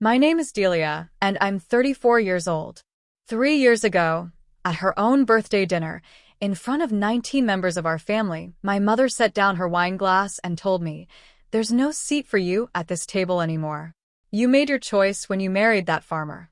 My name is Delia, and I'm 34 years old. 3 years ago, at her own birthday dinner, in front of 19 members of our family, my mother set down her wine glass and told me, "There's no seat for you at this table anymore. You made your choice when you married that farmer."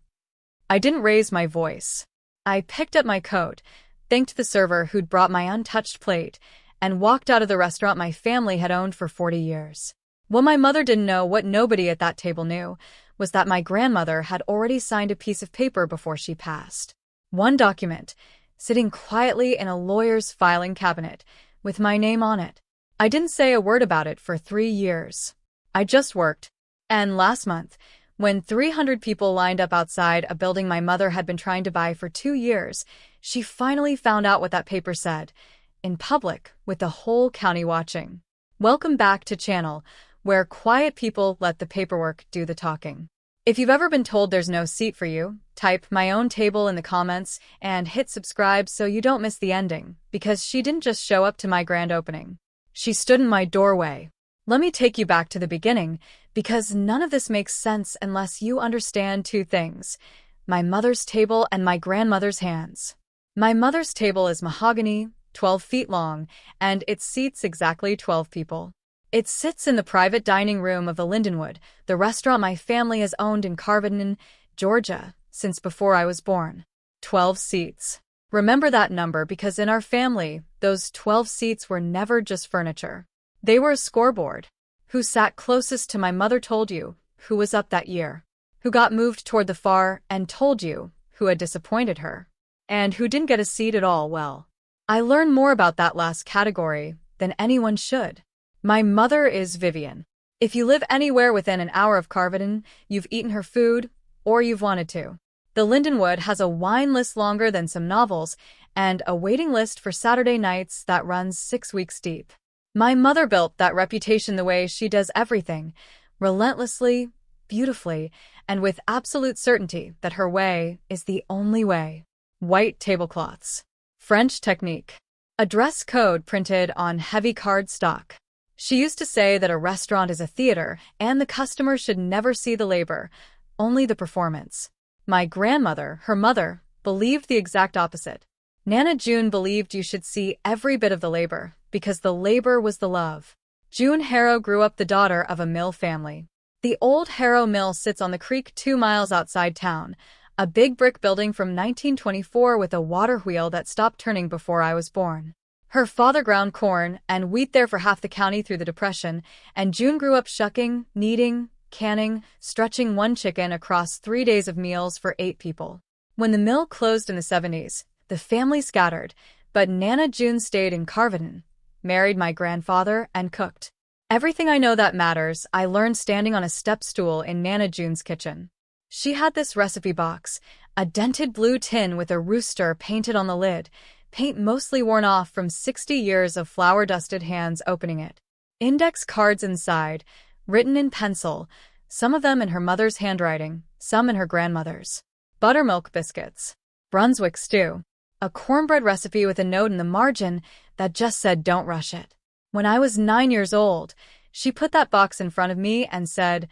I didn't raise my voice. I picked up my coat, thanked the server who'd brought my untouched plate, and walked out of the restaurant my family had owned for 40 years. What my mother didn't know, what nobody at that table knew, was that my grandmother had already signed a piece of paper before she passed. One document, sitting quietly in a lawyer's filing cabinet, with my name on it. I didn't say a word about it for 3 years. I just worked. And last month, when 300 people lined up outside a building my mother had been trying to buy for 2 years, she finally found out what that paper said, in public, with the whole county watching. Welcome back to channel, where quiet people let the paperwork do the talking. If you've ever been told there's no seat for you, type "my own table" in the comments and hit subscribe so you don't miss the ending, because she didn't just show up to my grand opening. She stood in my doorway. Let me take you back to the beginning, because none of this makes sense unless you understand two things: my mother's table and my grandmother's hands. My mother's table is mahogany, 12 feet long, and it seats exactly 12 people. It sits in the private dining room of the Lindenwood, the restaurant my family has owned in Carvin, Georgia, since before I was born. 12 seats. Remember that number because in our family, those 12 seats were never just furniture. They were a scoreboard. Who sat closest to my mother told you who was up that year. Who got moved toward the far end told you who had disappointed her. And who didn't get a seat at all. Well, I learned more about that last category than anyone should. My mother is Vivian. If you live anywhere within an hour of Carvin, you've eaten her food, or you've wanted to. The Lindenwood has a wine list longer than some novels, and a waiting list for Saturday nights that runs 6 weeks deep. My mother built that reputation the way she does everything, relentlessly, beautifully, and with absolute certainty that her way is the only way. White tablecloths. French technique. A dress code printed on heavy cardstock. She used to say that a restaurant is a theater, and the customer should never see the labor, only the performance. My grandmother, her mother, believed the exact opposite. Nana June believed you should see every bit of the labor, because the labor was the love. June Harrow grew up the daughter of a mill family. The old Harrow Mill sits on the creek 2 miles outside town, a big brick building from 1924 with a water wheel that stopped turning before I was born. Her father ground corn and wheat there for half the county through the Depression, and June grew up shucking, kneading, canning, stretching one chicken across 3 days of meals for 8 people. When the mill closed in the 70s, the family scattered, but Nana June stayed in Carvin, married my grandfather, and cooked. Everything I know that matters, I learned standing on a step stool in Nana June's kitchen. She had this recipe box, a dented blue tin with a rooster painted on the lid, paint mostly worn off from 60 years of flour-dusted hands opening it. Index cards inside, written in pencil, some of them in her mother's handwriting, some in her grandmother's. Buttermilk biscuits. Brunswick stew. A cornbread recipe with a note in the margin that just said "don't rush it." When I was 9 years old, she put that box in front of me and said,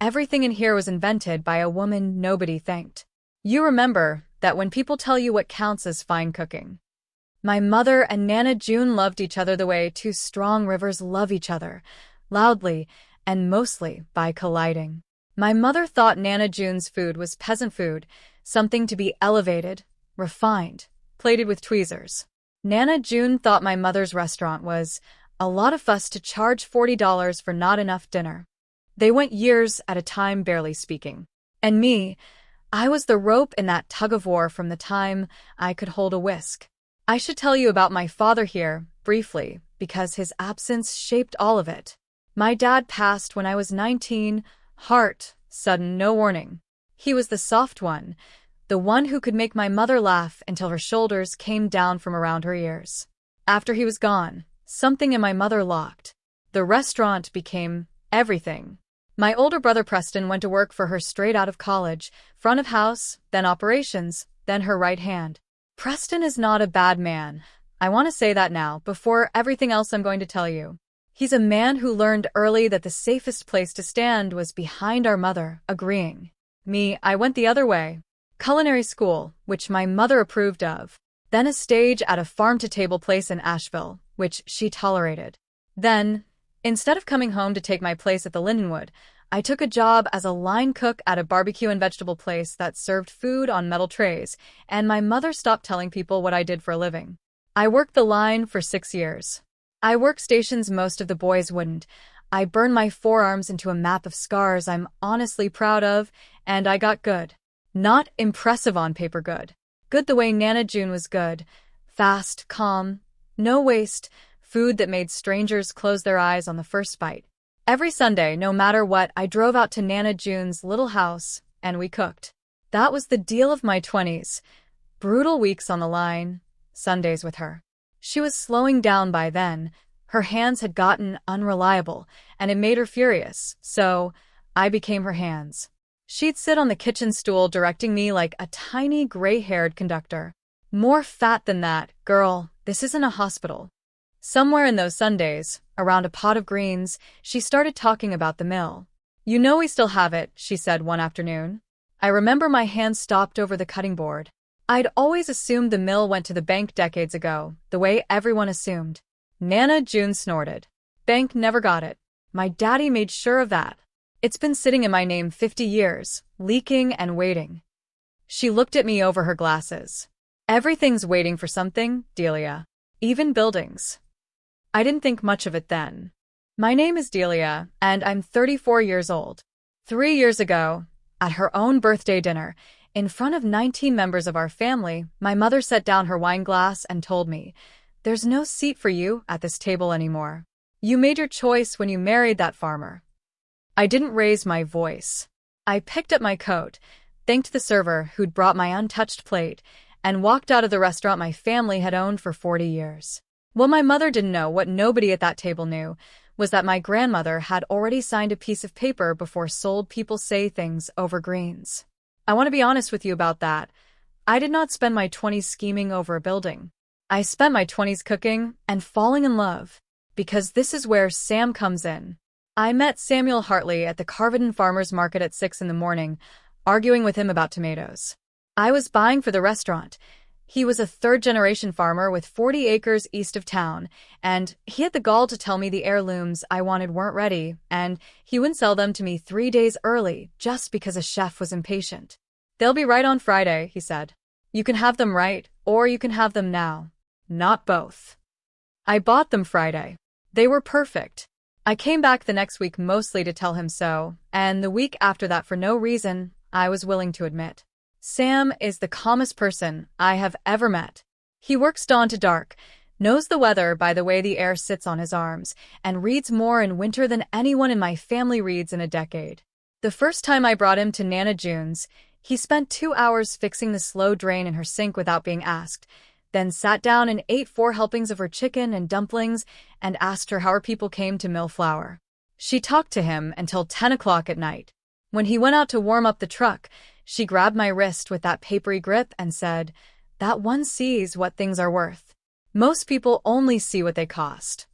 "Everything in here was invented by a woman nobody thanked." You remember that when people tell you what counts as fine cooking. My mother and Nana June loved each other the way 2 strong rivers love each other, loudly and mostly by colliding. My mother thought Nana June's food was peasant food, something to be elevated, refined, plated with tweezers. Nana June thought my mother's restaurant was a lot of fuss to charge $40 for not enough dinner. They went years at a time barely speaking. And me, I was the rope in that tug-of-war from the time I could hold a whisk. I should tell you about my father here, briefly, because his absence shaped all of it. My dad passed when I was 19, heart, sudden, no warning. He was the soft one, the one who could make my mother laugh until her shoulders came down from around her ears. After he was gone, something in my mother locked. The restaurant became everything. My older brother Preston went to work for her straight out of college, front of house, then operations, then her right hand. Preston is not a bad man. I want to say that now, before everything else I'm going to tell you. He's a man who learned early that the safest place to stand was behind our mother, agreeing. Me, I went the other way. Culinary school, which my mother approved of. Then a stage at a farm-to-table place in Asheville, which she tolerated. Then, instead of coming home to take my place at the Lindenwood, I took a job as a line cook at a barbecue and vegetable place that served food on metal trays, and my mother stopped telling people what I did for a living. I worked the line for 6 years. I worked stations most of the boys wouldn't. I burned my forearms into a map of scars I'm honestly proud of, and I got good. Not impressive on paper good. Good the way Nana June was good. Fast, calm, no waste, food that made strangers close their eyes on the first bite. Every Sunday, no matter what, I drove out to Nana June's little house, and we cooked. That was the deal of my 20s. Brutal weeks on the line, Sundays with her. She was slowing down by then. Her hands had gotten unreliable, and it made her furious, so I became her hands. She'd sit on the kitchen stool directing me like a tiny gray-haired conductor. More fat than that, girl, this isn't a hospital. Somewhere in those Sundays, around a pot of greens, she started talking about the mill. You know we still have it, she said one afternoon. I remember my hand stopped over the cutting board. I'd always assumed the mill went to the bank decades ago, the way everyone assumed. Nana June snorted. Bank never got it. My daddy made sure of that. It's been sitting in my name 50 years, leaking and waiting. She looked at me over her glasses. Everything's waiting for something, Delia. Even buildings. I didn't think much of it then. My name is Delia, and I'm 34 years old. 3 years ago, at her own birthday dinner, in front of 19 members of our family, my mother set down her wine glass and told me, "There's no seat for you at this table anymore. You made your choice when you married that farmer." I didn't raise my voice. I picked up my coat, thanked the server who'd brought my untouched plate, and walked out of the restaurant my family had owned for 40 years. What my mother didn't know, what nobody at that table knew, was that my grandmother had already signed a piece of paper before sold people say things over greens. I want to be honest with you about that. I did not spend my 20s scheming over a building. I spent my 20s cooking and falling in love, because this is where Sam comes in. I met Samuel Hartley at the Carvedon Farmers Market at 6 in the morning, arguing with him about tomatoes. I was buying for the restaurant. He was a third-generation farmer with 40 acres east of town, and he had the gall to tell me the heirlooms I wanted weren't ready, and he wouldn't sell them to me 3 days early just because a chef was impatient. "They'll be right on Friday," he said. "You can have them right, or you can have them now. Not both." I bought them Friday. They were perfect. I came back the next week mostly to tell him so, and the week after that for no reason I was willing to admit. Sam is the calmest person I have ever met. He works dawn to dark, knows the weather by the way the air sits on his arms, and reads more in winter than anyone in my family reads in a decade. The first time I brought him to Nana June's, he spent 2 hours fixing the slow drain in her sink without being asked, then sat down and ate 4 helpings of her chicken and dumplings and asked her how her people came to mill flour. She talked to him until 10 o'clock at night. When he went out to warm up the truck, she grabbed my wrist with that papery grip and said, "That one sees what things are worth. Most people only see what they cost."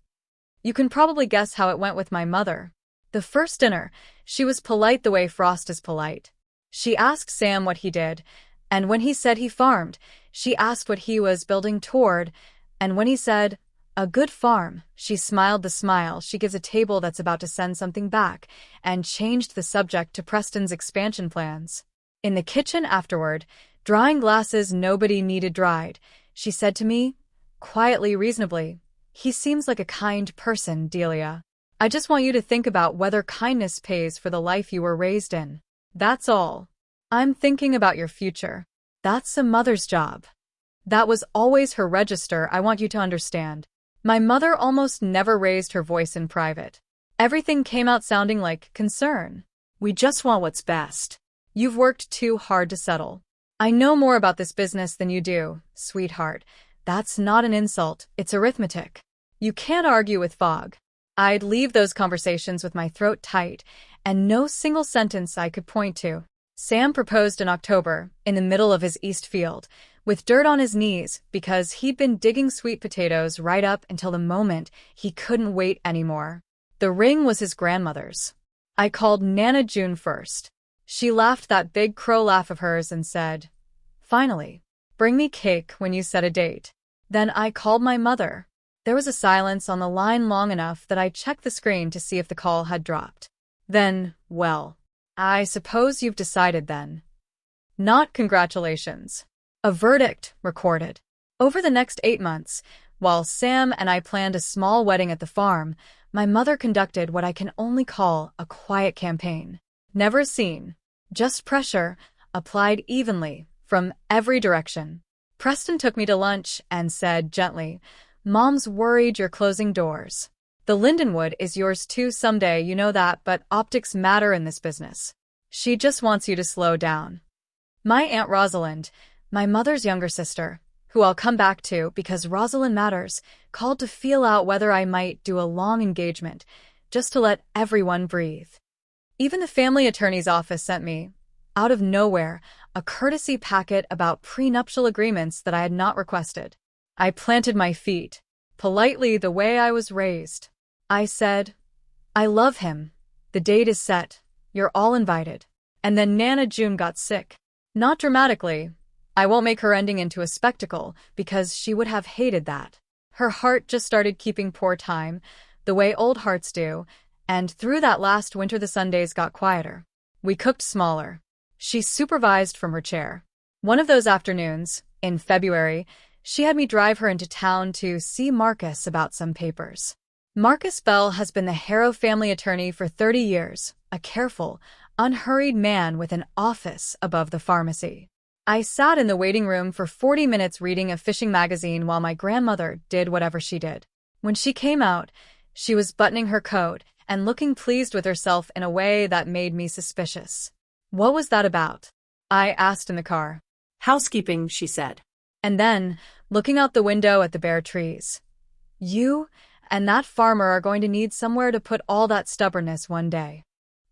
You can probably guess how it went with my mother. The first dinner, she was polite the way Frost is polite. She asked Sam what he did, and when he said he farmed, she asked what he was building toward, and when he said, "A good farm," she smiled the smile she gives a table that's about to send something back, and changed the subject to Preston's expansion plans. In the kitchen afterward, drying glasses nobody needed dried, she said to me, quietly, reasonably, "He seems like a kind person, Delia. I just want you to think about whether kindness pays for the life you were raised in. That's all. I'm thinking about your future. That's a mother's job." That was always her register, I want you to understand. My mother almost never raised her voice in private. Everything came out sounding like concern. "We just want what's best. You've worked too hard to settle. I know more about this business than you do, sweetheart. That's not an insult, it's arithmetic. You can't argue with fog." I'd leave those conversations with my throat tight, and no single sentence I could point to. Sam proposed in October, in the middle of his east field, with dirt on his knees because he'd been digging sweet potatoes right up until the moment he couldn't wait anymore. The ring was his grandmother's. I called Nana June first. She laughed that big crow laugh of hers and said, "Finally, bring me cake when you set a date." Then I called my mother. There was a silence on the line long enough that I checked the screen to see if the call had dropped. Then, well, I suppose you've decided then. Not congratulations. A verdict recorded. Over the next 8 months, while Sam and I planned a small wedding at the farm, my mother conducted what I can only call a quiet campaign. Never seen, just pressure, applied evenly, from every direction. Preston took me to lunch and said gently, "Mom's worried you're closing doors. The Lindenwood is yours too someday, you know that, but optics matter in this business. She just wants you to slow down." My Aunt Rosalind, my mother's younger sister, who I'll come back to because Rosalind matters, called to feel out whether I might do a long engagement, just to let everyone breathe. Even the family attorney's office sent me, out of nowhere, a courtesy packet about prenuptial agreements that I had not requested. I planted my feet, politely the way I was raised. I said, "I love him. The date is set. You're all invited." And then Nana June got sick. Not dramatically. I won't make her ending into a spectacle, because she would have hated that. Her heart just started keeping poor time, the way old hearts do, and through that last winter the Sundays got quieter. We cooked smaller. She supervised from her chair. One of those afternoons, in February, she had me drive her into town to see Marcus about some papers. Marcus Bell has been the Harrow family attorney for 30 years, a careful, unhurried man with an office above the pharmacy. I sat in the waiting room for 40 minutes reading a fishing magazine while my grandmother did whatever she did. When she came out, she was buttoning her coat and looking pleased with herself in a way that made me suspicious. "What was that about?" I asked in the car. "Housekeeping," she said. And then, looking out the window at the bare trees. "You and that farmer are going to need somewhere to put all that stubbornness one day."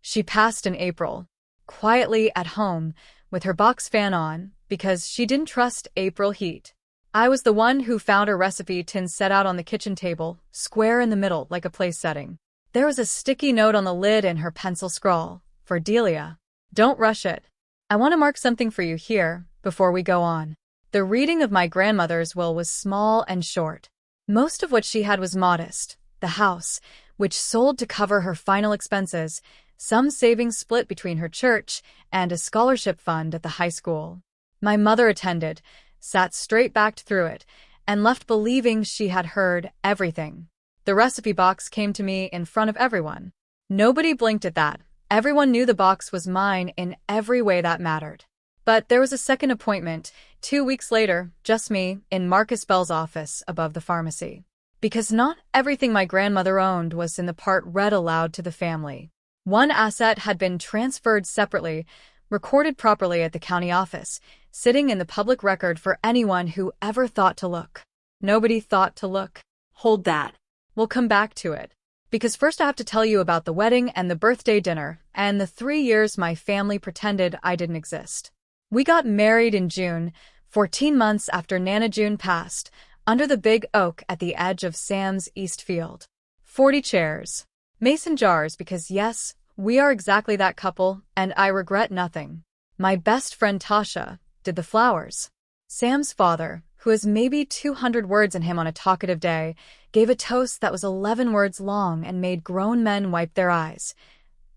She passed in April, quietly at home, with her box fan on, because she didn't trust April heat. I was the one who found her recipe tin set out on the kitchen table, square in the middle like a place setting. There was a sticky note on the lid in her pencil scrawl, for Delia. "Don't rush it. I want to mark something for you here, before we go on." The reading of my grandmother's will was small and short. Most of what she had was modest. The house, which sold to cover her final expenses, some savings split between her church and a scholarship fund at the high school. My mother attended, sat straight-backed through it, and left believing she had heard everything. The recipe box came to me in front of everyone. Nobody blinked at that. Everyone knew the box was mine in every way that mattered. But there was a second appointment, 2 weeks later, just me, in Marcus Bell's office above the pharmacy. Because not everything my grandmother owned was in the part read aloud to the family. One asset had been transferred separately, recorded properly at the county office, sitting in the public record for anyone who ever thought to look. Nobody thought to look. Hold that. We'll come back to it. Because first I have to tell you about the wedding and the birthday dinner, and the 3 years my family pretended I didn't exist. We got married in June, 14 months after Nana June passed, under the big oak at the edge of Sam's East Field. 40 chairs. Mason jars because yes, we are exactly that couple, and I regret nothing. My best friend Tasha did the flowers. Sam's father, who has maybe 200 words in him on a talkative day, gave a toast that was 11 words long and made grown men wipe their eyes.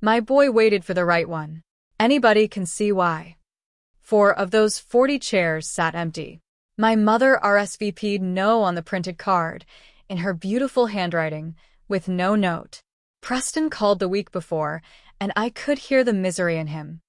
My boy waited for the right one. Anybody can see why. 4 of those 40 chairs sat empty. My mother RSVP'd no on the printed card, in her beautiful handwriting, with no note. Preston called the week before, and I could hear the misery in him.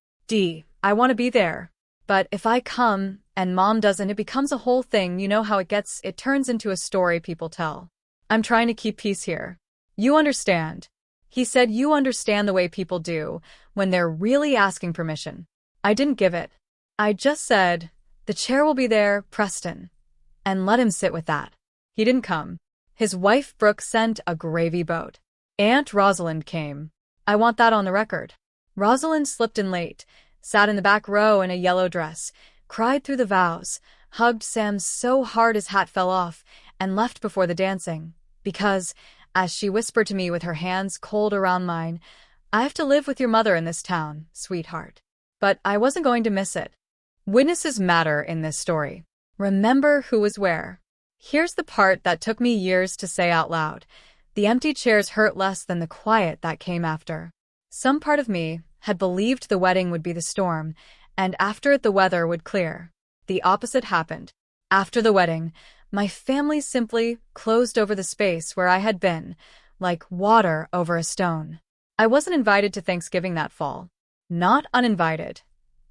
I want to be there. But if I come, and Mom doesn't, it becomes a whole thing. You know how it gets. It turns into a story people tell. I'm trying to keep peace here. You understand. He said you understand the way people do, when they're really asking permission. I didn't give it. I just said, "The chair will be there, Preston," and let him sit with that. He didn't come. His wife Brooke sent a gravy boat. Aunt Rosalind came. I want that on the record. Rosalind slipped in late, sat in the back row in a yellow dress, cried through the vows, hugged Sam so hard his hat fell off, and left before the dancing. Because, as she whispered to me with her hands cold around mine, "I have to live with your mother in this town, sweetheart." But I wasn't going to miss it. Witnesses matter in this story. Remember who was where. Here's the part that took me years to say out loud. The empty chairs hurt less than the quiet that came after. Some part of me had believed the wedding would be the storm, and after it the weather would clear. The opposite happened. After the wedding, my family simply closed over the space where I had been, like water over a stone. I wasn't invited to Thanksgiving that fall. Not uninvited.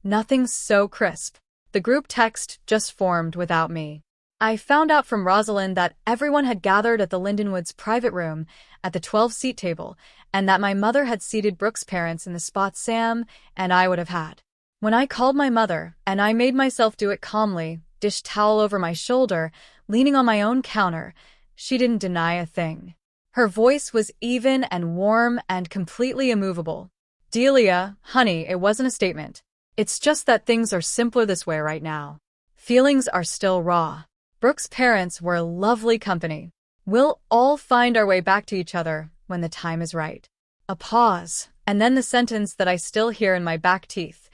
Nothing so crisp. The group text just formed without me. I found out from Rosalind that everyone had gathered at the Lindenwood's private room at the 12-seat table, and that my mother had seated Brooke's parents in the spot Sam and I would have had. When I called my mother, and I made myself do it calmly, dish towel over my shoulder, leaning on my own counter, she didn't deny a thing. Her voice was even and warm and completely immovable. "Delia, honey, it wasn't a statement. It's just that things are simpler this way right now. Feelings are still raw." Brooke's parents were lovely company. "We'll all find our way back to each other when the time is right." A pause, and then the sentence that I still hear in my back teeth.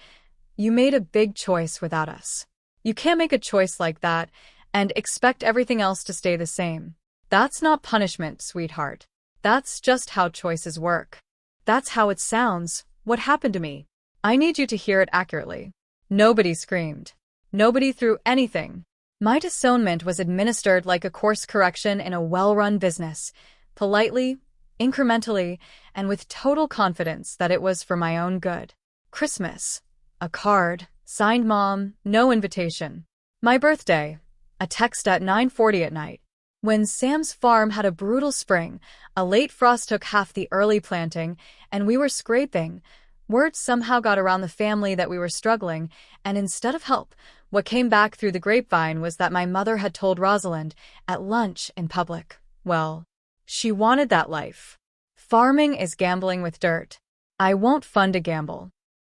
"You made a big choice without us. You can't make a choice like that and expect everything else to stay the same. That's not punishment, sweetheart. That's just how choices work. That's how it sounds. What happened to me? I need you to hear it accurately." Nobody screamed. Nobody threw anything. My disownment was administered like a course correction in a well-run business, politely, incrementally, and with total confidence that it was for my own good. Christmas. A card. Signed Mom. No invitation. My birthday. A text at 9:40 at night. When Sam's farm had a brutal spring, a late frost took half the early planting, and we were scraping. Word somehow got around the family that we were struggling, and instead of help, what came back through the grapevine was that my mother had told Rosalind, at lunch in public, well, she wanted that life. Farming is gambling with dirt. I won't fund a gamble.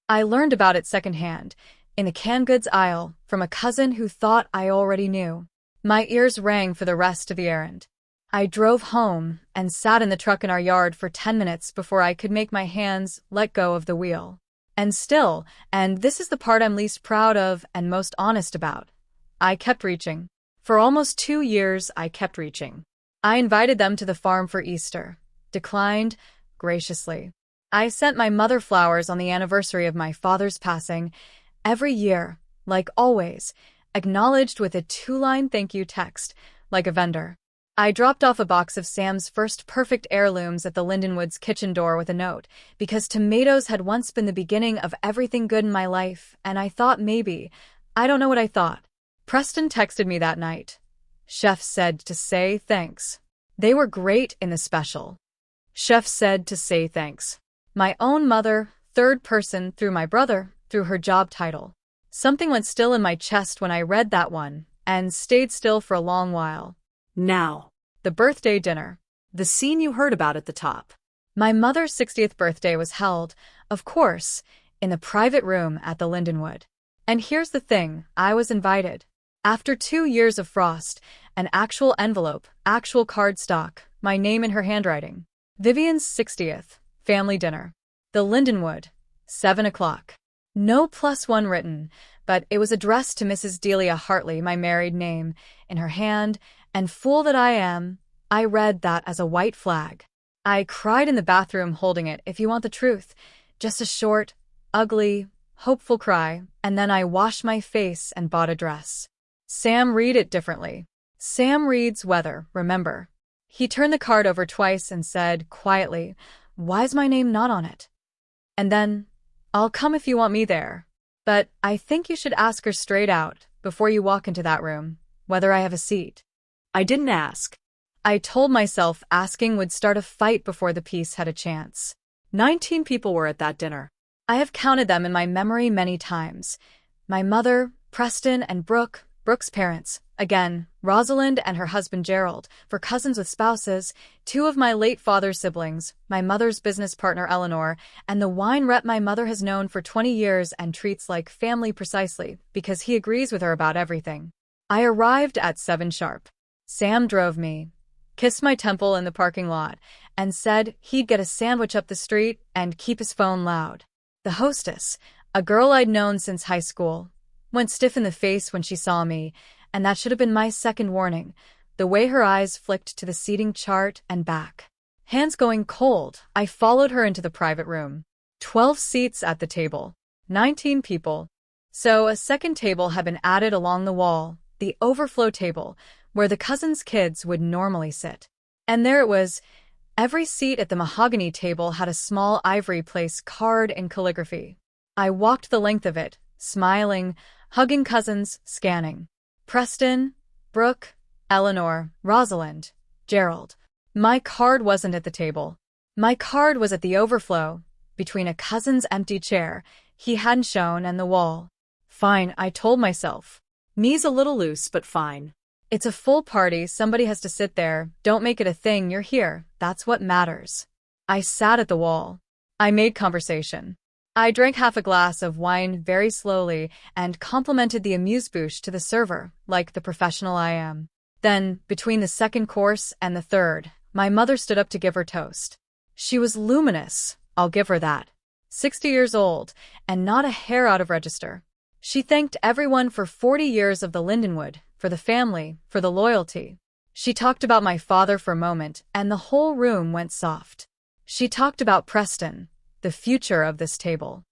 I learned about it secondhand, in the canned goods aisle, from a cousin who thought I already knew. My ears rang for the rest of the errand. I drove home and sat in the truck in our yard for 10 minutes before I could make my hands let go of the wheel. And still, and this is the part I'm least proud of and most honest about, I kept reaching. For almost 2 years, I kept reaching. I invited them to the farm for Easter. Declined graciously. I sent my mother flowers on the anniversary of my father's passing. Every year, like always, acknowledged with a 2-line thank you text, like a vendor. I dropped off a box of Sam's first perfect heirlooms at the Lindenwood's kitchen door with a note, because tomatoes had once been the beginning of everything good in my life, and I thought maybe, I don't know what I thought. Preston texted me that night. Chef said to say thanks. They were great in the special. Chef said to say thanks. My own mother, third person through my brother, through her job title. Something went still in my chest when I read that one, and stayed still for a long while. Now, the birthday dinner. the scene you heard about at the top. My mother's 60th birthday was held, of course, in the private room at the Lindenwood. And here's the thing, I was invited. After 2 years of frost, an actual envelope, actual cardstock, my name in her handwriting. Vivian's 60th, family dinner. The Lindenwood, 7 o'clock. No +1 written, but it was addressed to Mrs. Delia Hartley, my married name, in her hand, and fool that I am, I read that as a white flag. I cried in the bathroom holding it, if you want the truth. Just a short, ugly, hopeful cry, and then I washed my face and bought a dress. Sam read it differently. Sam reads weather, remember. He turned the card over twice and said, quietly, "Why's my name not on it?" And then, "I'll come if you want me there. But I think you should ask her straight out, before you walk into that room, whether I have a seat." I didn't ask. I told myself asking would start a fight before the piece had a chance. 19 people were at that dinner. I have counted them in my memory many times. My mother, Preston, and Brooke's parents, again, Rosalind and her husband Gerald, for cousins with spouses, 2 of my late father's siblings, my mother's business partner Eleanor, and the wine rep my mother has known for 20 years and treats like family precisely, because he agrees with her about everything. I arrived at 7 sharp. Sam drove me, kissed my temple in the parking lot, and said he'd get a sandwich up the street and keep his phone loud. The hostess, a girl I'd known since high school, went stiff in the face when she saw me, and that should have been my second warning, the way her eyes flicked to the seating chart and back. Hands going cold, I followed her into the private room. 12 seats at the table. 19 people. So a second table had been added along the wall, the overflow table, where the cousins' kids would normally sit. And there it was. Every seat at the mahogany table had a small ivory place carved in calligraphy. I walked the length of it, smiling, hugging cousins, scanning. Preston, Brooke, Eleanor, Rosalind, Gerald. My card wasn't at the table. My card was at the overflow, between a cousin's empty chair he hadn't shown and the wall. Fine, I told myself. Knees a little loose, but fine. It's a full party, somebody has to sit there, don't make it a thing, you're here, that's what matters. I sat at the wall. I made conversation. I drank half a glass of wine very slowly and complimented the amuse-bouche to the server, like the professional I am. Then, between the second course and the third, my mother stood up to give her toast. She was luminous, I'll give her that. 60 years old, and not a hair out of register. She thanked everyone for 40 years of the Lindenwood, for the family, for the loyalty. She talked about my father for a moment, and the whole room went soft. She talked about Preston, the future of this table.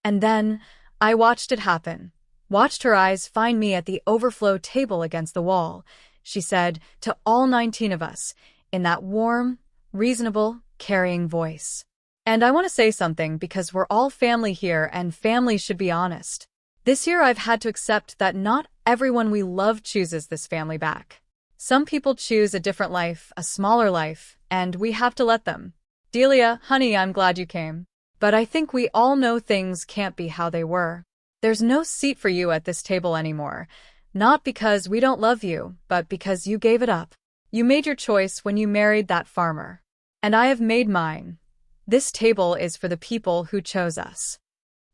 And then, I watched it happen. Watched her eyes find me at the overflow table against the wall. She said, to all 19 of us, in that warm, reasonable, carrying voice. And I want to say something because we're all family here and family should be honest. This year I've had to accept that not everyone we love chooses this family back. Some people choose a different life, a smaller life, and we have to let them. Delia, honey, I'm glad you came. But I think we all know things can't be how they were. There's no seat for you at this table anymore. Not because we don't love you, but because you gave it up. You made your choice when you married that farmer. And I have made mine. This table is for the people who chose us.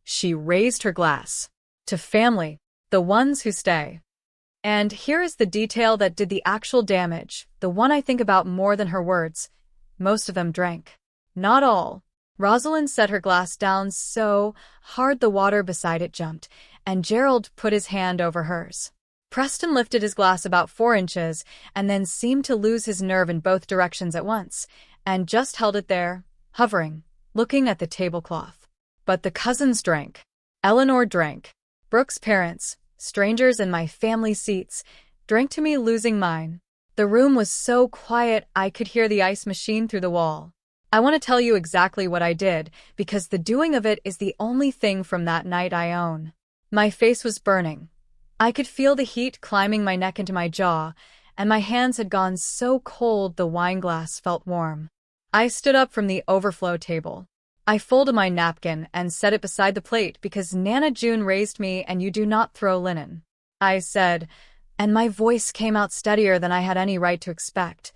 She raised her glass. To family, the ones who stay. And here is the detail that did the actual damage, the one I think about more than her words. Most of them drank. Not all. Rosalind set her glass down so hard the water beside it jumped, and Gerald put his hand over hers. Preston lifted his glass about 4 inches and then seemed to lose his nerve in both directions at once, and just held it there, hovering, looking at the tablecloth. But the cousins drank. Eleanor drank. Brooke's parents, strangers in my family seats, drank to me losing mine. The room was so quiet I could hear the ice machine through the wall. I want to tell you exactly what I did, because the doing of it is the only thing from that night I own. My face was burning. I could feel the heat climbing my neck into my jaw, and my hands had gone so cold the wine glass felt warm. I stood up from the overflow table. I folded my napkin and set it beside the plate because Nana June raised me and you do not throw linen. I said, and my voice came out steadier than I had any right to expect.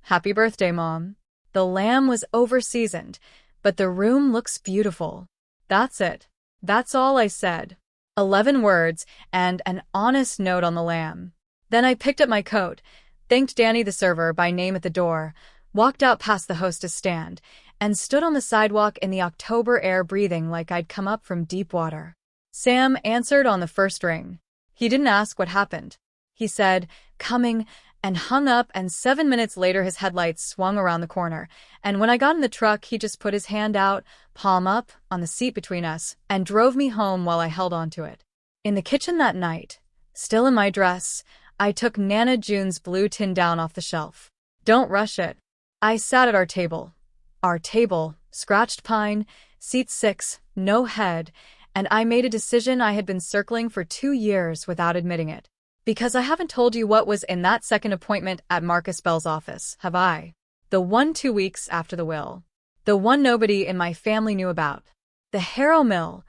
Happy birthday, Mom. The lamb was over-seasoned, but the room looks beautiful. That's it. That's all I said. 11 words and an honest note on the lamb. Then I picked up my coat, thanked Danny the server by name at the door, walked out past the hostess stand, and stood on the sidewalk in the October air breathing like I'd come up from deep water. Sam answered on the first ring. He didn't ask what happened. He said, coming, and hung up, and 7 minutes later his headlights swung around the corner, and when I got in the truck he just put his hand out, palm up, on the seat between us, and drove me home while I held onto it. In the kitchen that night, still in my dress, I took Nana June's blue tin down off the shelf. Don't rush it. I sat at our table. Our table, scratched pine, seat 6, no head, and I made a decision I had been circling for 2 years without admitting it. Because I haven't told you what was in that second appointment at Marcus Bell's office, have I? The one 2 weeks after the will. The one nobody in my family knew about. The Harrow Mill,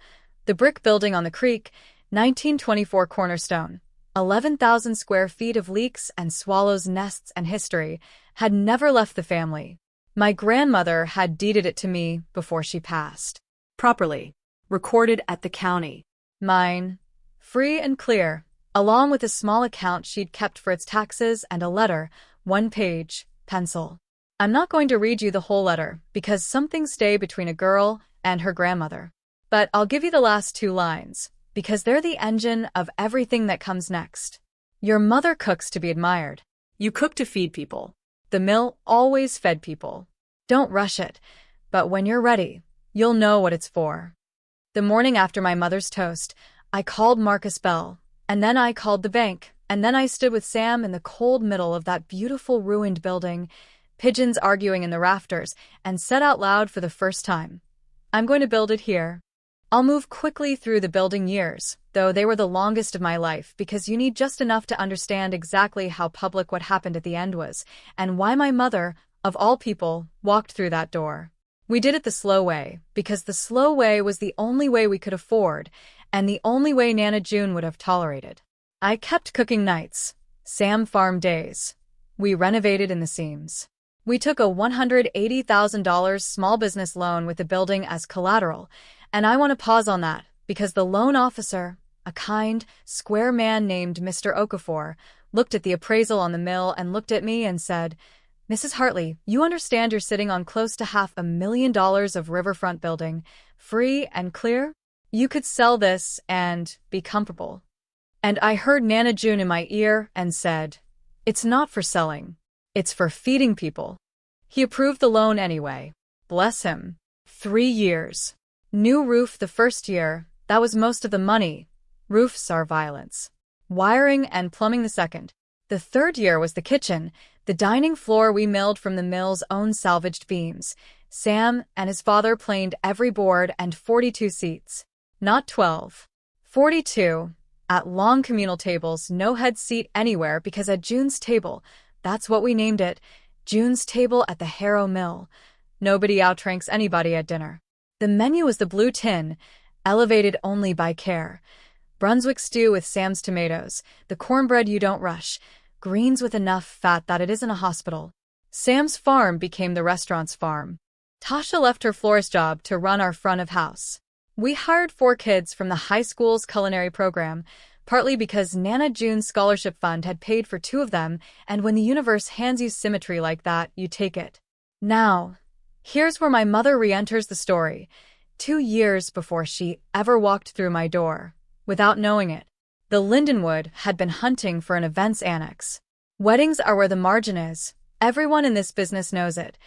the brick building on the creek, 1924 cornerstone, 11,000 square feet of leeks and swallows' nests and history, had never left the family. My grandmother had deeded it to me before she passed. Properly. Recorded at the county. Mine. Free and clear. along with a small account she'd kept for its taxes and a letter, 1 page, pencil. I'm not going to read you the whole letter, because some things stay between a girl and her grandmother. But I'll give you the last 2 lines, because they're the engine of everything that comes next. Your mother cooks to be admired. You cook to feed people. The mill always fed people. Don't rush it, but when you're ready, you'll know what it's for. The morning after my mother's toast, I called Marcus Bell, and then I called the bank, and then I stood with Sam in the cold middle of that beautiful ruined building, pigeons arguing in the rafters, and said out loud for the first time, I'm going to build it here. I'll move quickly through the building years, though they were the longest of my life, because you need just enough to understand exactly how public what happened at the end was, and why my mother, of all people, walked through that door. We did it the slow way, because the slow way was the only way we could afford, and the only way Nana June would have tolerated. I kept cooking nights, Sam farm days. We renovated in the seams. We took a $180,000 small business loan with the building as collateral, and I want to pause on that, because the loan officer, a kind, square man named Mr. Okafor, looked at the appraisal on the mill and looked at me and said, Mrs. Hartley, you understand you're sitting on close to $500,000 of riverfront building, free and clear? You could sell this and be comfortable. And I heard Nana June in my ear and said, it's not for selling. It's for feeding people. He approved the loan anyway. Bless him. 3 years. New roof the first year, that was most of the money. Roofs are violence. Wiring and plumbing the second. The third year was the kitchen, the dining floor we milled from the mill's own salvaged beams. Sam and his father planed every board and 42 seats. Not 12. 42. At long communal tables, no head seat anywhere, because at June's table, that's what we named it, June's table at the Harrow Mill, nobody outranks anybody at dinner. The menu was the blue tin, elevated only by care. Brunswick stew with Sam's tomatoes, the cornbread you don't rush, greens with enough fat that it isn't a hospital. Sam's farm became the restaurant's farm. Tasha left her florist job to run our front of house. We hired 4 kids from the high school's culinary program, partly because Nana June's scholarship fund had paid for 2 of them, and when the universe hands you symmetry like that, you take it. Now, here's where my mother re-enters the story, 2 years before she ever walked through my door, without knowing it. The Lindenwood had been hunting for an events annex. Weddings are where the margin is. Everyone in this business knows it.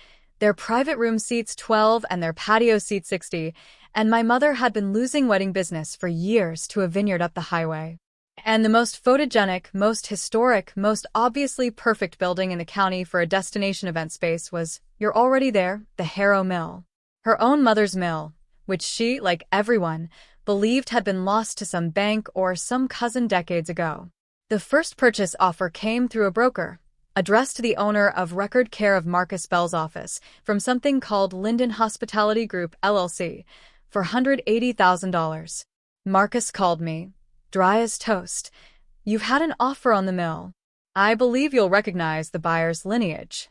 Their private room seats 12 and their patio seats 60, and my mother had been losing wedding business for years to a vineyard up the highway. And the most photogenic, most historic, most obviously perfect building in the county for a destination event space was, you're already there, the Harrow Mill. Her own mother's mill, which she, like everyone, believed had been lost to some bank or some cousin decades ago. The first purchase offer came through a broker, addressed to the owner of record care of Marcus Bell's office, from something called Linden Hospitality Group, LLC, for $180,000. Marcus called me, dry as toast. You've had an offer on the mill. I believe you'll recognize the buyer's lineage.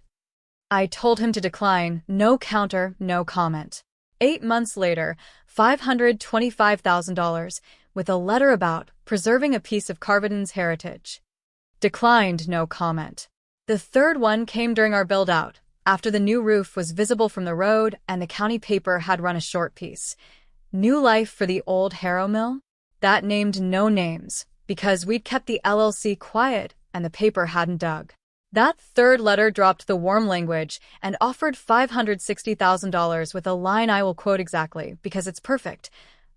I told him to decline, no counter, no comment. 8 months later, $525,000, with a letter about preserving a piece of Carvedon's heritage. Declined, no comment. The third one came during our build-out, after the new roof was visible from the road and the county paper had run a short piece. New life for the old Harrow Mill? That named no names, because we'd kept the LLC quiet and the paper hadn't dug. That third letter dropped the warm language and offered $560,000 with a line I will quote exactly, because it's perfect.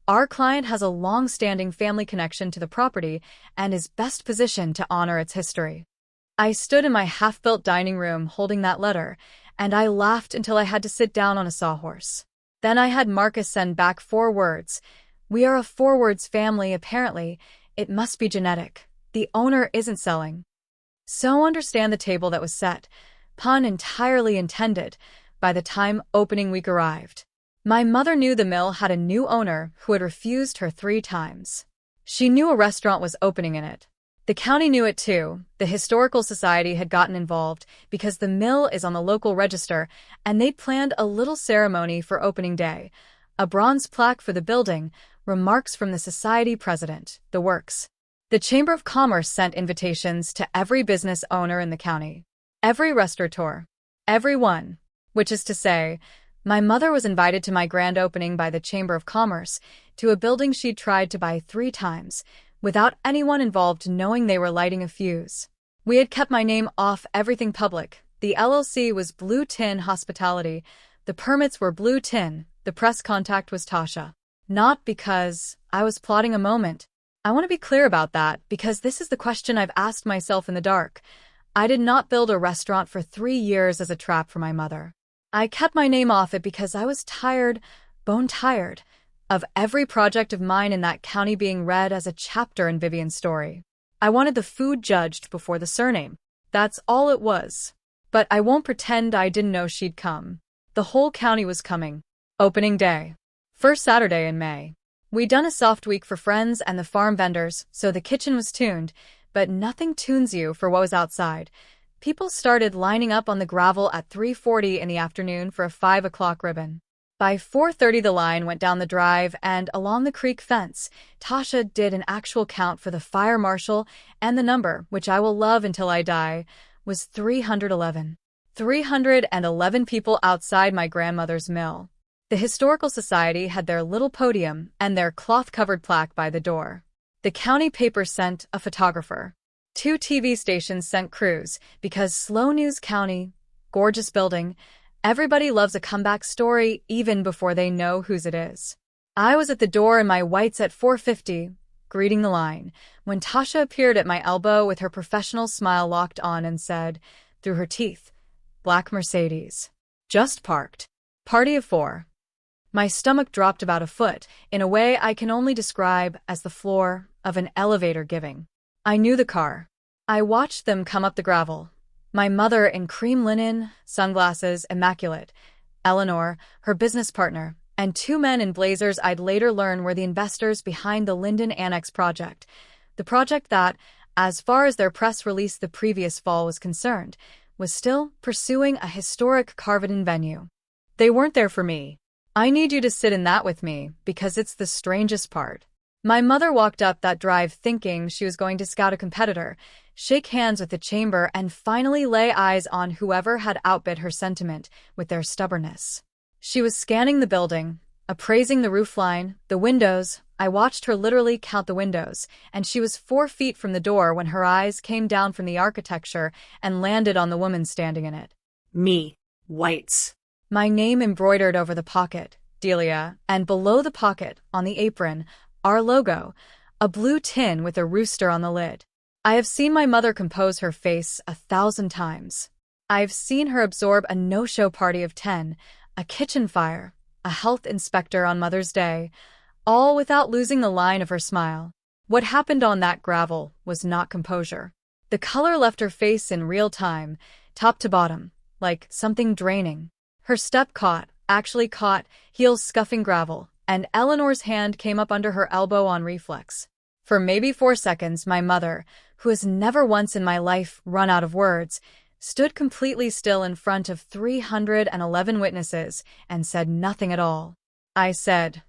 Our client has a long-standing family connection to the property and is best positioned to honor its history. I stood in my half-built dining room holding that letter, and I laughed until I had to sit down on a sawhorse. Then I had Marcus send back 4 words. We are a 4-words family, apparently. It must be genetic. The owner isn't selling. So understand the table that was set, pun entirely intended, by the time opening week arrived. My mother knew the mill had a new owner who had refused her 3 times. She knew a restaurant was opening in it. The county knew it too. The Historical Society had gotten involved because the mill is on the local register, and they'd planned a little ceremony for opening day. A bronze plaque for the building, remarks from the society president, the works. The Chamber of Commerce sent invitations to every business owner in the county. Every restaurateur. Everyone. Which is to say, my mother was invited to my grand opening by the Chamber of Commerce to a building she'd tried to buy 3 times, without anyone involved knowing they were lighting a fuse. We had kept my name off everything public. The LLC was Blue Tin Hospitality. The permits were Blue Tin. The press contact was Tasha. Not because I was plotting a moment. I want to be clear about that, because this is the question I've asked myself in the dark. I did not build a restaurant for 3 years as a trap for my mother. I kept my name off it because I was tired, bone tired, of every project of mine in that county being read as a chapter in Vivian's story. I wanted the food judged before the surname. That's all it was. But I won't pretend I didn't know she'd come. The whole county was coming. Opening day. First Saturday in May. We'd done a soft week for friends and the farm vendors, so the kitchen was tuned, but nothing tunes you for what was outside. People started lining up on the gravel at 3:40 in the afternoon for a 5 o'clock ribbon. By 4:30 the line went down the drive and along the creek fence. Tasha did an actual count for the fire marshal, and the number, which I will love until I die, was 311. 311 people outside my grandmother's mill. The Historical Society had their little podium and their cloth-covered plaque by the door. The county paper sent a photographer. 2 TV stations sent crews, because Slow News County, gorgeous building, everybody loves a comeback story even before they know whose it is. I was at the door in my whites at 4:50, greeting the line, when Tasha appeared at my elbow with her professional smile locked on and said, through her teeth, "Black Mercedes. Just parked. Party of 4. My stomach dropped about a foot, in a way I can only describe as the floor of an elevator giving. I knew the car. I watched them come up the gravel. My mother in cream linen, sunglasses, immaculate. Eleanor, her business partner, and 2 men in blazers I'd later learn were the investors behind the Linden Annex project. The project that, as far as their press release the previous fall was concerned, was still pursuing a historic carven-in venue. They weren't there for me. I need you to sit in that with me, because it's the strangest part. My mother walked up that drive thinking she was going to scout a competitor, shake hands with the chamber, and finally lay eyes on whoever had outbid her sentiment with their stubbornness. She was scanning the building, appraising the roofline, the windows. I watched her literally count the windows, and she was 4 feet from the door when her eyes came down from the architecture and landed on the woman standing in it. Me. Whites. My name embroidered over the pocket, Delia, and below the pocket, on the apron, our logo, a blue tin with a rooster on the lid. I have seen my mother compose her face 1,000 times. I've seen her absorb a no-show party of 10, a kitchen fire, a health inspector on Mother's Day, all without losing the line of her smile. What happened on that gravel was not composure. The color left her face in real time, top to bottom, like something draining. Her step actually caught, heels scuffing gravel, and Eleanor's hand came up under her elbow on reflex. For maybe 4 seconds, my mother, who has never once in my life run out of words, stood completely still in front of 311 witnesses and said nothing at all. I said,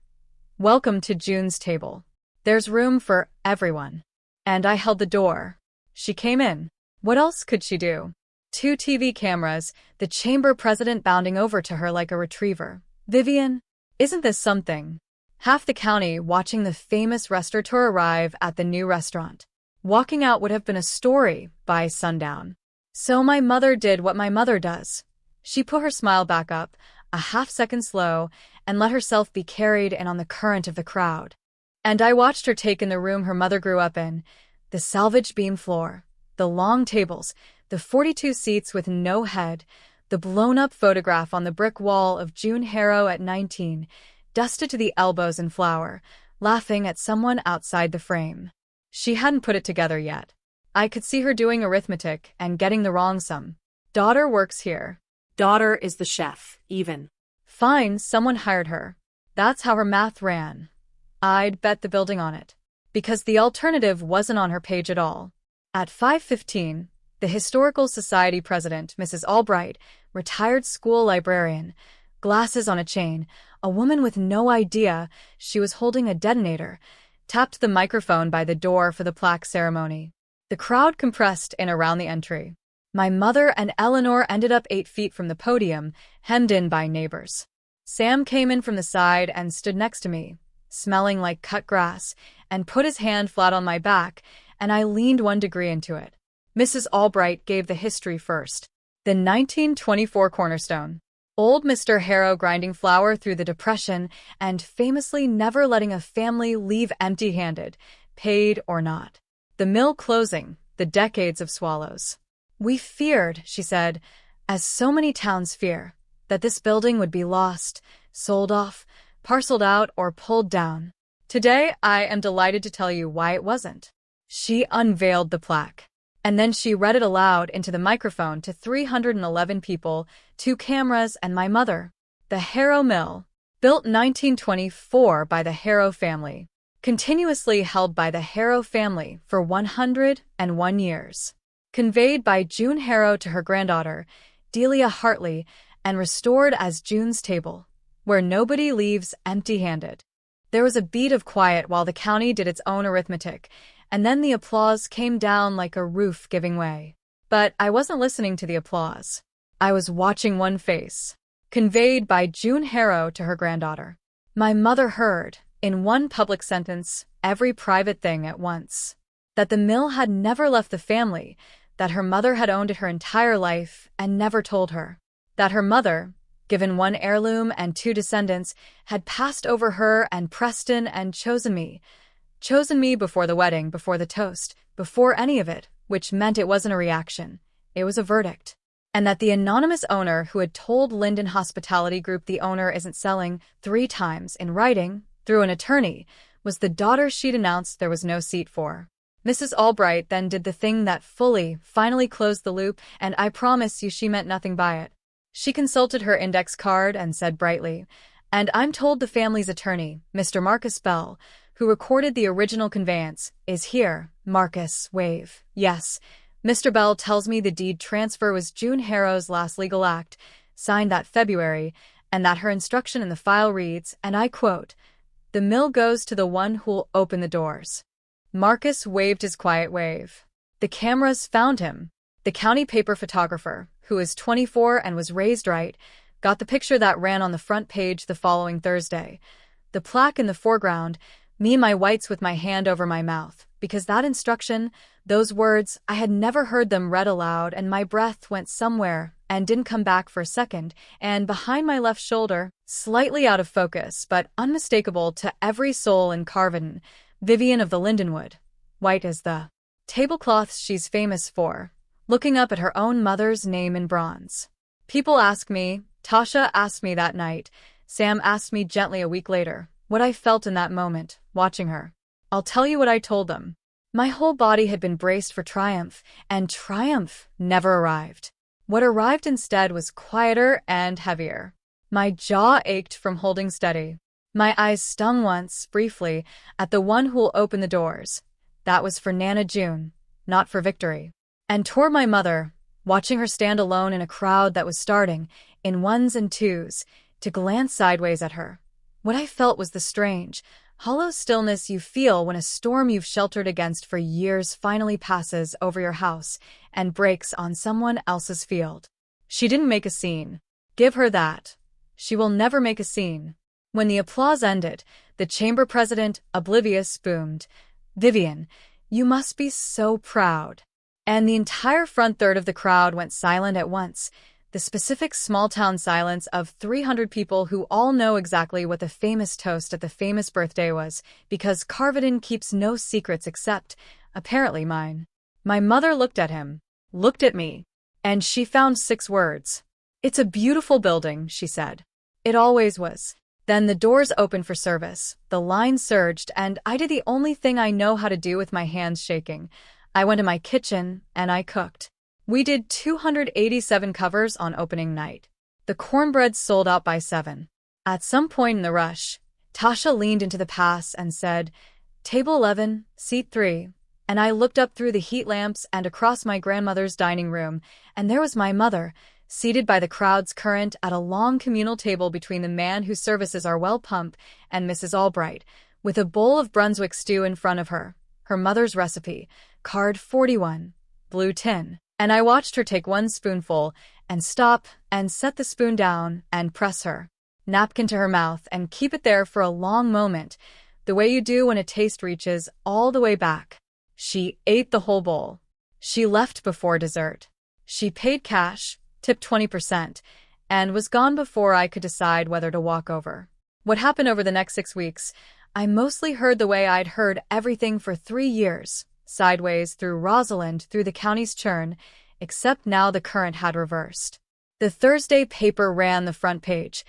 "Welcome to June's table. There's room for everyone." And I held the door. She came in. What else could she do? 2 TV cameras, the chamber president bounding over to her like a retriever. "Vivian, isn't this something?" Half the county watching the famous restaurateur arrive at the new restaurant. Walking out would have been a story by sundown. So my mother did what my mother does. She put her smile back up, a half-second slow, and let herself be carried in on the current of the crowd. And I watched her take in the room her mother grew up in, the salvage beam floor, the long tables, the 42 seats with no head, the blown-up photograph on the brick wall of June Harrow at 19, dusted to the elbows in flour, laughing at someone outside the frame. She hadn't put it together yet. I could see her doing arithmetic and getting the wrong sum. Daughter works here. Daughter is the chef, even. Fine, someone hired her. That's how her math ran. I'd bet the building on it. Because the alternative wasn't on her page at all. At 5:15, the Historical Society president, Mrs. Albright, retired school librarian, glasses on a chain, a woman with no idea she was holding a detonator, tapped the microphone by the door for the plaque ceremony. The crowd compressed in around the entry. My mother and Eleanor ended up 8 feet from the podium, hemmed in by neighbors. Sam came in from the side and stood next to me, smelling like cut grass, and put his hand flat on my back, and I leaned 1 degree into it. Mrs. Albright gave the history first. The 1924 cornerstone. Old Mr. Harrow grinding flour through the Depression and famously never letting a family leave empty-handed, paid or not. The mill closing, the decades of swallows. We feared, she said, as so many towns fear, that this building would be lost, sold off, parceled out, or pulled down. Today, I am delighted to tell you why it wasn't. She unveiled the plaque. And then she read it aloud into the microphone to 311 people, 2 cameras, and my mother. The Harrow Mill, built 1924 by the Harrow family, continuously held by the Harrow family for 101 years. Conveyed by June Harrow to her granddaughter, Delia Hartley, and restored as June's Table, where nobody leaves empty-handed. There was a beat of quiet while the county did its own arithmetic, and then the applause came down like a roof giving way. But I wasn't listening to the applause. I was watching one face. Conveyed by June Harrow to her granddaughter. My mother heard, in one public sentence, every private thing at once. That the mill had never left the family, that her mother had owned it her entire life and never told her. That her mother, given 1 heirloom and 2 descendants, had passed over her and Preston and chosen me. Chosen me before the wedding, before the toast, before any of it, which meant it wasn't a reaction. It was a verdict. And that the anonymous owner who had told Linden Hospitality Group the owner isn't selling 3 times in writing, through an attorney, was the daughter she'd announced there was no seat for. Mrs. Albright then did the thing that finally closed the loop, and I promise you she meant nothing by it. She consulted her index card and said brightly, "And I'm told the family's attorney, Mr. Marcus Bell, who recorded the original conveyance, is here." Marcus, wave. "Yes. Mr. Bell tells me the deed transfer was June Harrow's last legal act, signed that February, and that her instruction in the file reads, and I quote, 'The mill goes to the one who'll open the doors.'" Marcus waved his quiet wave. The cameras found him. The county paper photographer, who is 24 and was raised right, got the picture that ran on the front page the following Thursday. The plaque in the foreground, me and my whites with my hand over my mouth, because that instruction, those words, I had never heard them read aloud, and my breath went somewhere and didn't come back for a second, and behind my left shoulder, slightly out of focus but unmistakable to every soul in Carvin, Vivian of the Lindenwood, white as the tablecloths she's famous for, looking up at her own mother's name in bronze. People ask me, Tasha asked me that night, Sam asked me gently a week later, what I felt in that moment, watching her. I'll tell you what I told them. My whole body had been braced for triumph, and triumph never arrived. What arrived instead was quieter and heavier. My jaw ached from holding steady. My eyes stung once, briefly, at the one who'll open the doors. That was for Nana June, not for victory. And toward my mother, watching her stand alone in a crowd that was starting, in ones and twos, to glance sideways at her. What I felt was the strange, hollow stillness you feel when a storm you've sheltered against for years finally passes over your house and breaks on someone else's field. She didn't make a scene. Give her that. She will never make a scene. When the applause ended, the chamber president, oblivious, boomed, "Vivian, you must be so proud." And the entire front third of the crowd went silent at once, the specific small-town silence of 300 people who all know exactly what the famous toast at the famous birthday was, because Carvedon keeps no secrets except, apparently, mine. My mother looked at him, looked at me, and she found 6 words. "It's a beautiful building," she said. It always was. Then the doors opened for service, the line surged, and I did the only thing I know how to do with my hands shaking. I went to my kitchen, and I cooked. We did 287 covers on opening night. The cornbread sold out by 7. At some point in the rush, Tasha leaned into the pass and said, "Table 11, seat 3. And I looked up through the heat lamps and across my grandmother's dining room, and there was my mother, seated by the crowd's current at a long communal table between the man whose services our well pump and Mrs. Albright, with a bowl of Brunswick stew in front of her, her mother's recipe, card 41, blue tin. And I watched her take one spoonful and stop and set the spoon down and press her napkin to her mouth and keep it there for a long moment, the way you do when a taste reaches all the way back. She ate the whole bowl. She left before dessert. She paid cash, tipped 20%, and was gone before I could decide whether to walk over. What happened over the next 6 weeks, I mostly heard the way I'd heard everything for 3 years, sideways through Rosalind, through the county's churn, except now the current had reversed. The Thursday paper ran the front page.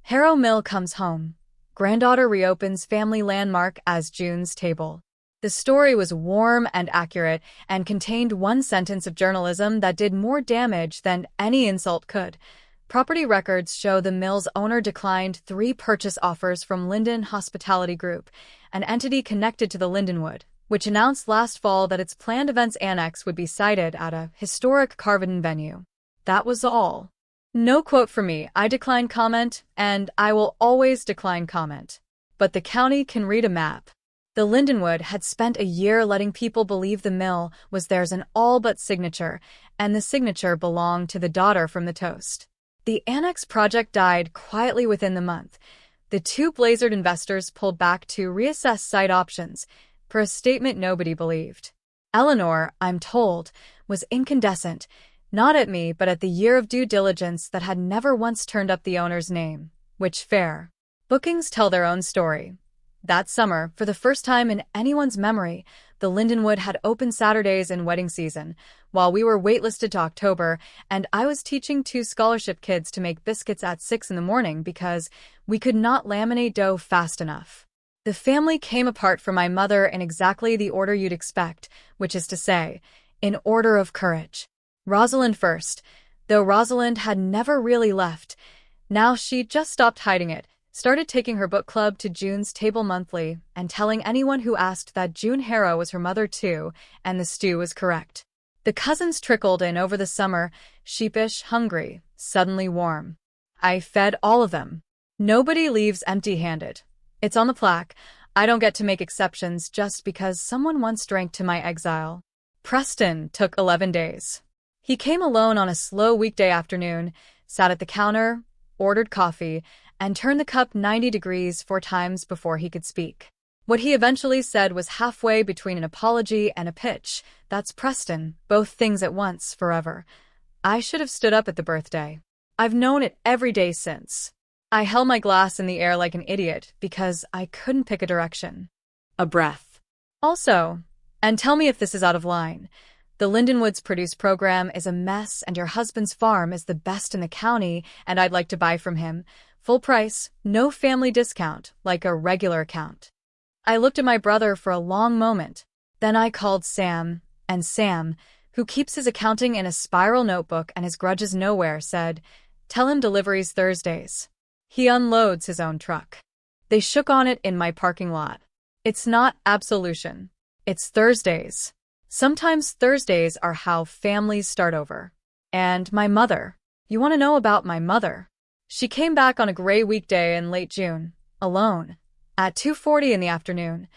Harrow Mill comes home. Granddaughter reopens family landmark as June's table. The story was warm and accurate and contained one sentence of journalism that did more damage than any insult could. Property records show the mill's owner declined 3 purchase offers from Linden Hospitality Group, an entity connected to the Lindenwood, which announced last fall that its planned events annex would be sited at a historic Carvedon venue. That was all. No quote for me. I decline comment, and I will always decline comment. But the county can read a map. The Lindenwood had spent a year letting people believe the mill was theirs an all-but signature, and the signature belonged to the daughter from the toast. The annex project died quietly within the month. The 2 blazered investors pulled back to reassess site options, per a statement nobody believed. Eleanor, I'm told, was incandescent, not at me but at the year of due diligence that had never once turned up the owner's name, which fair. Bookings tell their own story. That summer, for the first time in anyone's memory, the Lindenwood had open Saturdays in wedding season, while we were waitlisted to October, and I was teaching 2 scholarship kids to make biscuits at 6 in the morning because we could not laminate dough fast enough. The family came apart for my mother in exactly the order you'd expect, which is to say, in order of courage. Rosalind first, though Rosalind had never really left. Now she just stopped hiding it, started taking her book club to June's table monthly, and telling anyone who asked that June Harrow was her mother too, and the stew was correct. The cousins trickled in over the summer, sheepish, hungry, suddenly warm. I fed all of them. Nobody leaves empty-handed. It's on the plaque. I don't get to make exceptions just because someone once drank to my exile. Preston took 11 days. He came alone on a slow weekday afternoon, sat at the counter, ordered coffee, and turned the cup 90 degrees 4 times before he could speak. What he eventually said was halfway between an apology and a pitch. That's Preston, both things at once, forever. I should have stood up at the birthday. I've known it every day since. I held my glass in the air like an idiot because I couldn't pick a direction. A breath. Also, and tell me if this is out of line, the Lindenwood's Produce program is a mess and your husband's farm is the best in the county and I'd like to buy from him. Full price, no family discount, like a regular account. I looked at my brother for a long moment. Then I called Sam, and Sam, who keeps his accounting in a spiral notebook and his grudges nowhere, said, "Tell him deliveries Thursdays. He unloads his own truck." They shook on it in my parking lot. It's not absolution. It's Thursdays. Sometimes Thursdays are how families start over. And my mother. You want to know about my mother? She came back on a gray weekday in late June, alone, at 2:40 in the afternoon.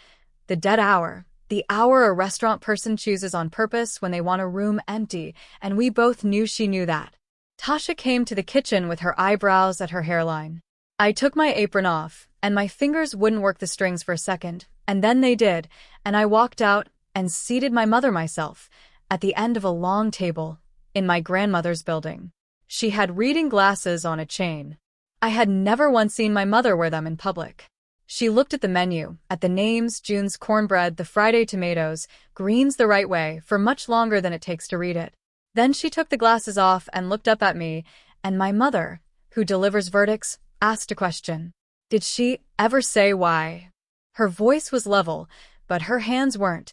The dead hour. The hour a restaurant person chooses on purpose when they want a room empty, and we both knew she knew that. Tasha came to the kitchen with her eyebrows at her hairline. I took my apron off, and my fingers wouldn't work the strings for a second, and then they did, and I walked out and seated my mother myself, at the end of a long table, in my grandmother's building. She had reading glasses on a chain. I had never once seen my mother wear them in public. She looked at the menu, at the names, June's cornbread, the Friday tomatoes, greens the right way, for much longer than it takes to read it. Then she took the glasses off and looked up at me, and my mother, who delivers verdicts, asked a question. Did she ever say why? Her voice was level, but her hands weren't.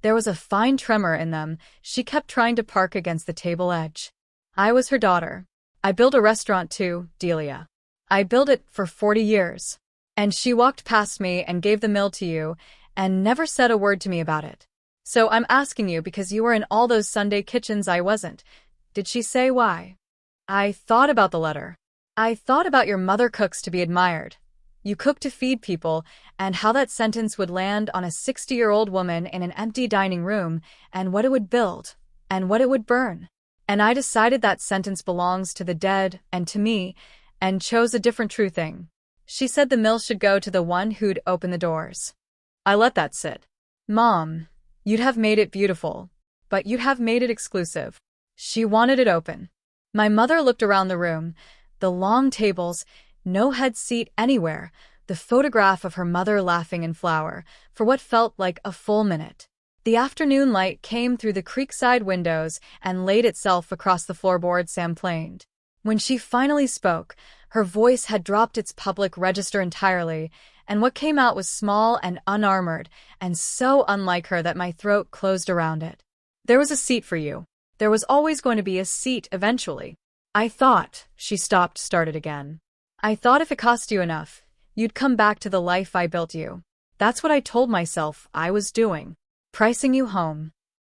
There was a fine tremor in them. She kept trying to park against the table edge. I was her daughter. I built a restaurant too, Delia. I built it for 40 years. And she walked past me and gave the mill to you, and never said a word to me about it. So I'm asking you because you were in all those Sunday kitchens I wasn't. Did she say why? I thought about the letter. I thought about your mother cooks to be admired. You cook to feed people, and how that sentence would land on a 60-year-old woman in an empty dining room, and what it would build, and what it would burn. And I decided that sentence belongs to the dead and to me, and chose a different true thing. She said the meal should go to the one who'd open the doors. I let that sit. Mom, you'd have made it beautiful, but you'd have made it exclusive. She wanted it open. My mother looked around the room, the long tables, no head seat anywhere, the photograph of her mother laughing in flower, for what felt like a full minute. The afternoon light came through the creekside windows and laid itself across the floorboard Sam planed. When she finally spoke, her voice had dropped its public register entirely, and what came out was small and unarmored, and so unlike her that my throat closed around it. There was a seat for you. There was always going to be a seat eventually. I thought, she stopped, started again. I thought if it cost you enough, you'd come back to the life I built you. That's what I told myself I was doing. Pricing you home.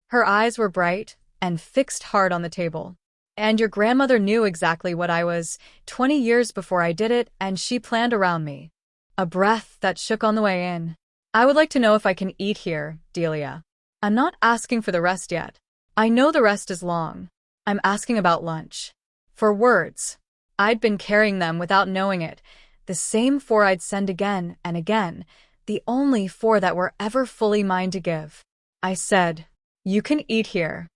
Her eyes were bright and fixed hard on the table. And your grandmother knew exactly what I was 20 years before I did it, and she planned around me. A breath that shook on the way in. I would like to know if I can eat here, Delia. I'm not asking for the rest yet. I know the rest is long. I'm asking about lunch. For words. I'd been carrying them without knowing it, the same 4 I'd send again and again, the only 4 that were ever fully mine to give. I said, you can eat here.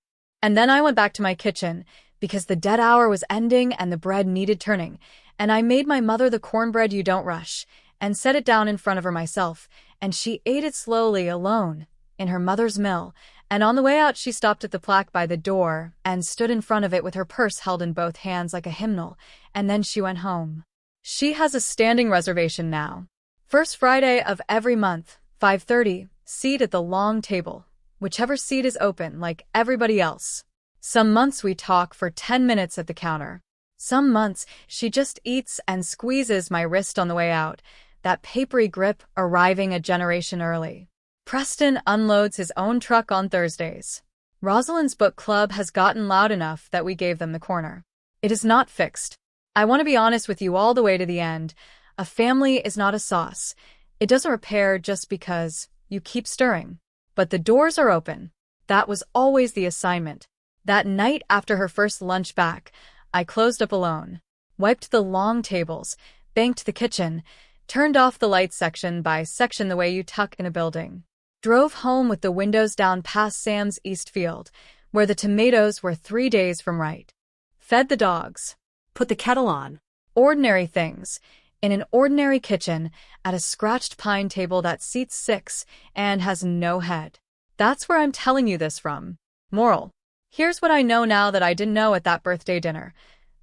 And then I went back to my kitchen, because the dead hour was ending and the bread needed turning, and I made my mother the cornbread you don't rush, and set it down in front of her myself, and she ate it slowly alone, in her mother's mill, and on the way out she stopped at the plaque by the door and stood in front of it with her purse held in both hands like a hymnal, and then she went home. She has a standing reservation now. First Friday of every month, 5:30, seat at the long table, whichever seat is open like everybody else. Some months we talk for 10 minutes at the counter. Some months she just eats and squeezes my wrist on the way out, that papery grip arriving a generation early. Preston unloads his own truck on Thursdays. Rosalind's book club has gotten loud enough that we gave them the corner. It is not fixed. I want to be honest with you all the way to the end. A family is not a sauce. It doesn't repair just because you keep stirring. But the doors are open. That was always the assignment. That night after her first lunch back, I closed up alone, wiped the long tables, banked the kitchen, turned off the lights section by section the way you tuck in a building. Drove home with the windows down past Sam's East Field, where the tomatoes were 3 days from right. Fed the dogs. Put the kettle on. Ordinary things. In an ordinary kitchen, at a scratched pine table that seats 6 and has no head. That's where I'm telling you this from. Moral. Here's what I know now that I didn't know at that birthday dinner.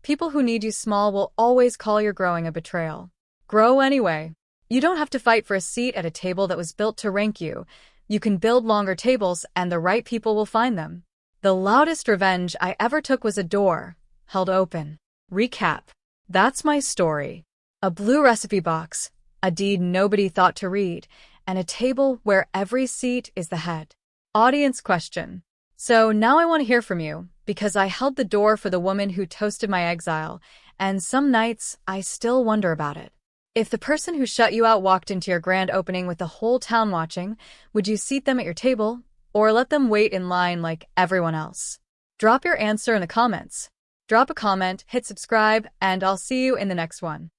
People who need you small will always call your growing a betrayal. Grow anyway. You don't have to fight for a seat at a table that was built to rank you. You can build longer tables and the right people will find them. The loudest revenge I ever took was a door held open. Recap. That's my story. A blue recipe box, a deed nobody thought to read, and a table where every seat is the head. Audience question. So now I want to hear from you, because I held the door for the woman who toasted my exile, and some nights I still wonder about it. If the person who shut you out walked into your grand opening with the whole town watching, would you seat them at your table, or let them wait in line like everyone else? Drop your answer in the comments. Drop a comment, hit subscribe, and I'll see you in the next one.